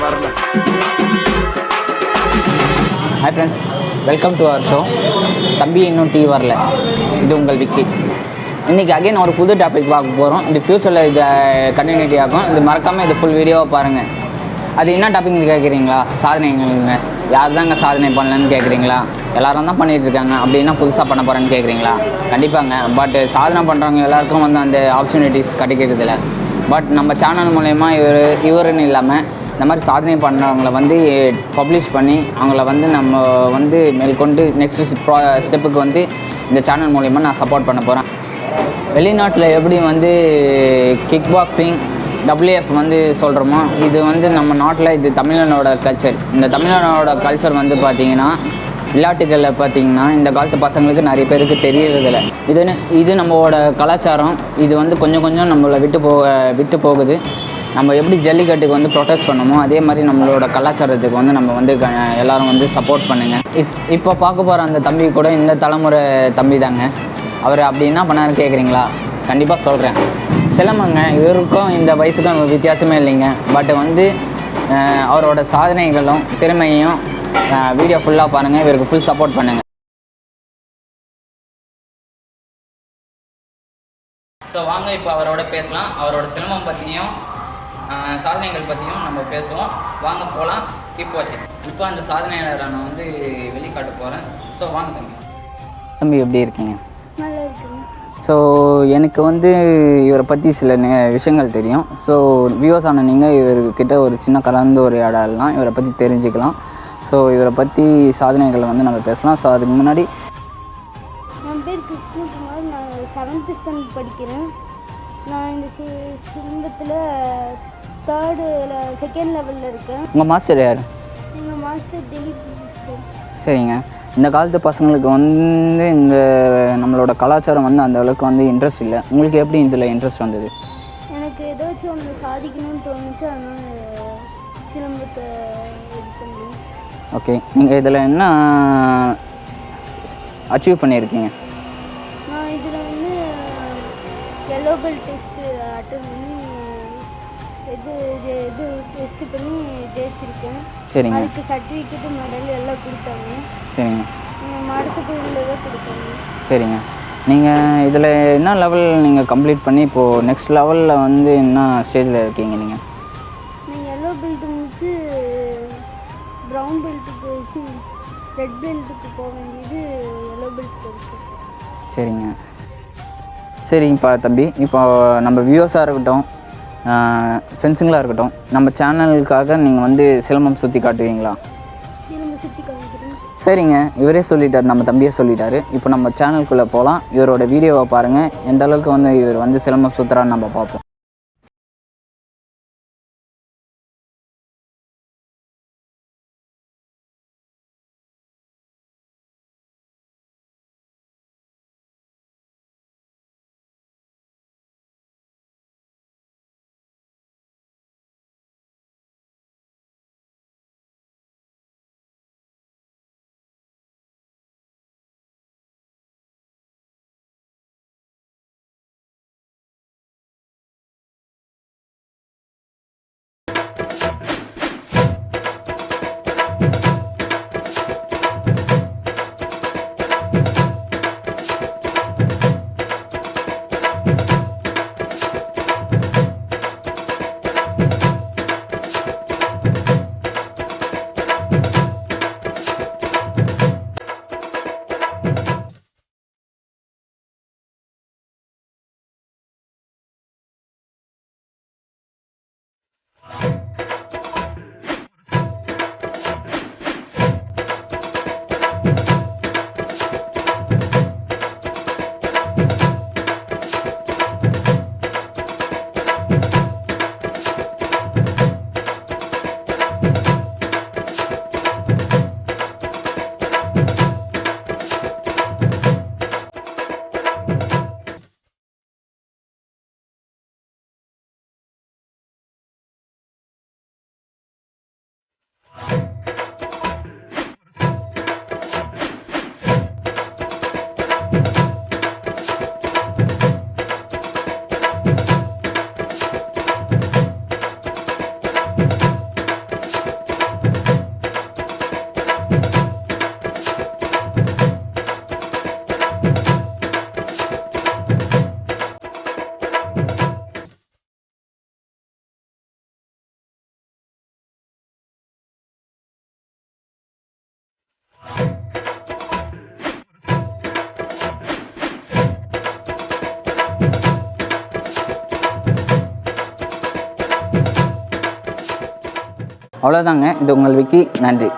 வரல. Hi friends, welcome to our show. தம்பி இன்னும் டீ வரல. இது உங்கள் விக்கி. இன்றைக்கி அகைன் ஒரு புது டாபிக் பார்க்க போகிறோம். இது ஃப்யூச்சரில் இதை கண்டினியூட்டி ஆகும். இது மறக்காமல் இது ஃபுல் வீடியோவை பாருங்கள். அது என்ன டாபிக்னு கேட்குறீங்களா? சாதனைகளுங்க. யார் தாங்க சாதனை பண்ணலன்னு கேட்குறீங்களா? எல்லோரும் தான் பண்ணிகிட்ருக்காங்க. அப்படின்னா புதுசாக பண்ண போகிறேன்னு கேட்குறீங்களா? கண்டிப்பாங்க. பட் சாதனை பண்ணுறவங்க எல்லாருக்கும் வந்து அந்த ஆப்பர்ச்சுனிட்டிஸ் கிடைக்கிறதில்ல. பட் நம்ம சேனல் மூலயமா இவருன்னு இல்லாமல் இந்த மாதிரி சாதனை பண்ணுறவங்கள வந்து பப்ளிஷ் பண்ணி அவங்கள வந்து நம்ம வந்து மேற்கொண்டு நெக்ஸ்ட் ஸ்டெப்புக்கு வந்து இந்த சேனல் மூலயமா நான் சப்போர்ட் பண்ண போகிறேன். வெளிநாட்டில் எப்படி வந்து கிக் பாக்ஸிங் WF வந்து சொல்கிறோமோ, இது வந்து நம்ம நாட்டில் இது தமிழனோட கல்ச்சர். இந்த தமிழனோட கல்ச்சர் வந்து பார்த்திங்கன்னா விளையாட்டுகளில் பார்த்திங்கன்னா இந்த காலத்து பசங்களுக்கு நிறைய பேருக்கு தெரியறதில்ல. இது நம்மளோட கலாச்சாரம். இது வந்து கொஞ்சம் கொஞ்சம் நம்மளை விட்டு போகுது. நம்ம எப்படி ஜல்லிக்கட்டுக்கு வந்து ப்ரொடெஸ்ட் பண்ணோமோ அதே மாதிரி நம்மளோட கலாச்சாரத்துக்கு வந்து நம்ம வந்து எல்லோரும் வந்து சப்போர்ட் பண்ணுங்கள். இப்போ பார்க்க போகிற அந்த தம்பி கூட இந்த தலைமுறை தம்பி தாங்க. அவர் அப்படி என்ன பண்ணாருன்னு கேட்குறீங்களா? கண்டிப்பாக சொல்கிறேன். சிலம்பங்க இவருக்கும் இந்த வயசுக்கும் வித்தியாசமே இல்லைங்க. பட் வந்து அவரோட சாதனைகளும் திறமையும் வீடியோ ஃபுல்லாக பாருங்கள். இவருக்கு ஃபுல் சப்போர்ட் பண்ணுங்கள். ஸோ வாங்க இப்போ அவரோட பேசலாம். அவரோட சிலம்பம் பற்றியும் சாதனைகள் பற்றியும் நம்ம பேசுவோம். வாங்க போகலாம். கீப் வாட்சிங். இப்போ அந்த சாதனையாளரை நான் வந்து வெளிக்காட்ட போகிறேன். ஸோ வாங்க தம்பி எப்படி இருக்கீங்க? நல்லா இருக்குங்க. ஸோ எனக்கு வந்து இவரை பற்றி சில விஷயங்கள் தெரியும். ஸோ வியூவர்ஸ் ஆன நீங்கள் இவர்கிட்ட ஒரு சின்ன கலந்து உரையாடலாம், இவரை பற்றி தெரிஞ்சுக்கலாம். ஸோ இவரை பற்றி சாதனைகளை வந்து நம்ம பேசலாம். ஸோ அதுக்கு முன்னாடி என் பேர் கிருஷ்ணகுமார். நான் 7th ஸ்டாண்டர்ட் படிக்கிறேன். நான் இந்த சிலம்பத்தில் செகண்ட் லெவலில் இருக்கேன். உங்கள் மாஸ்டர் யார்? எங்கள் மாஸ்டர் திலீப் மாஸ்டர். சரிங்க. இந்த காலத்து பசங்களுக்கு வந்து இந்த நம்மளோட கலாச்சாரம் வந்து அந்த அளவுக்கு வந்து இன்ட்ரெஸ்ட் இல்லை. உங்களுக்கு எப்படி இதில் இன்ட்ரெஸ்ட் வந்தது? எனக்கு ஏதாச்சும் ஒன்று சாதிக்கணும்னு தோணுச்சு. அதனால் சிலம்பத்தை இது பண்ணி. ஓகே, நீங்கள் இதில் என்ன அச்சீவ் பண்ணியிருக்கீங்க? நான் இதில் வந்து எல்லோ பெல்ட் டெஸ்ட்டு அட்டன் பண்ணி இது டெஸ்ட்டு பண்ணி ஜெயிச்சிருக்கேன். சரிங்க. அதுக்கு சர்டிஃபிகேட்டு மெடல் எல்லாம் கொடுத்தாங்க. சரிங்க. மாவட்டத்தில் தான் கொடுத்தாங்க. சரிங்க. நீங்கள் இதில் என்ன லெவல் நீங்கள் கம்ப்ளீட் பண்ணி இப்போது நெக்ஸ்ட் லெவலில் வந்து என்ன ஸ்டேஜில் இருக்கீங்க? நீங்கள் எல்லோ பெல்ட் முடிச்சு ப்ரௌன் பெல்ட்டுக்கு வச்சு ரெட் பெல்ட்டுக்கு போக வேண்டியது எல்லோ பெல்ட் இருக்குது. சரிங்க. சரிங்கப்பா தம்பி, இப்போ நம்ம வியூவர்ஸாக இருக்கட்டும், ஃப்ரெண்ட்ஸுங்களாக இருக்கட்டும், நம்ம சேனலுக்காக நீங்கள் வந்து சிலம்பம் சுற்றி காட்டுவீங்களா? சிலம்பம் சுற்றி காமிக்கிறேன். சரிங்க. இவரே சொல்லிட்டார், நம்ம தம்பியே சொல்லிட்டாரு. இப்போ நம்ம சேனலுக்குள்ளே போகலாம். இவரோட வீடியோவை பாருங்கள். எந்த அளவுக்கு வந்து இவர் வந்து சிலம்பம் சுற்றுறான்னு நம்ம பார்ப்போம். அவ்வளோதாங்க. இது உங்கள் விக்கி. நன்றி.